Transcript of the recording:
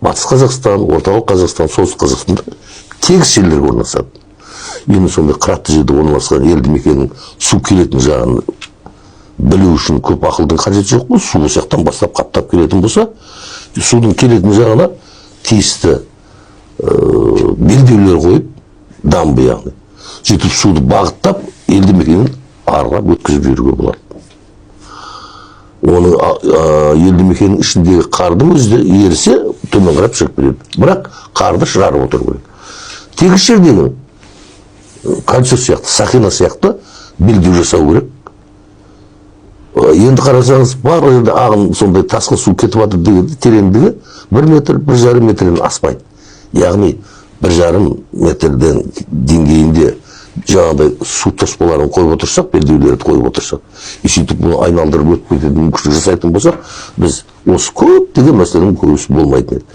Батыс Қазақстан, орталық Қазақстан, солтүстік Қазақстанда тегіс жерлерге орналасады. Енді сондай қыратты жерде орналасқан елді мекеннің су келетін жағын білу үшін көп ақылдың қажеті жоқ қой. Су осы жақтан бастап қаптап келетін болса, судың келетін жағына тиісті белдеулер қойып, дамбы яғни. Сөйтіп суды бағыттап, елді мекенін арғап өткізіп жүруге болады. Оның елді мекеннің ішіндегі қардың өзі ерісе, төмен қарап шығып береді. Бірақ қарды шығарып отыру керек. Тегіс жердегі кольцо сияқты, сақина сияқты белдеу жасау керек. Енді қарасаңыз, барлық жерде ағын сондай тасқын су кетіп жатыр дегенде тереңдігі 1 метр, 1,5 метрден аспайды. Яғни 1,5 метрден деңгейінде жаңағыдай су тоспаларын қойып отырсақ, белдеулерді қойып отырсақ, сөйтіп бұны айналдырып өтіп кететін мүмкіншілік жасайтын болсақ, біз осы көп деген мәселенің көбісі болмайтын еді.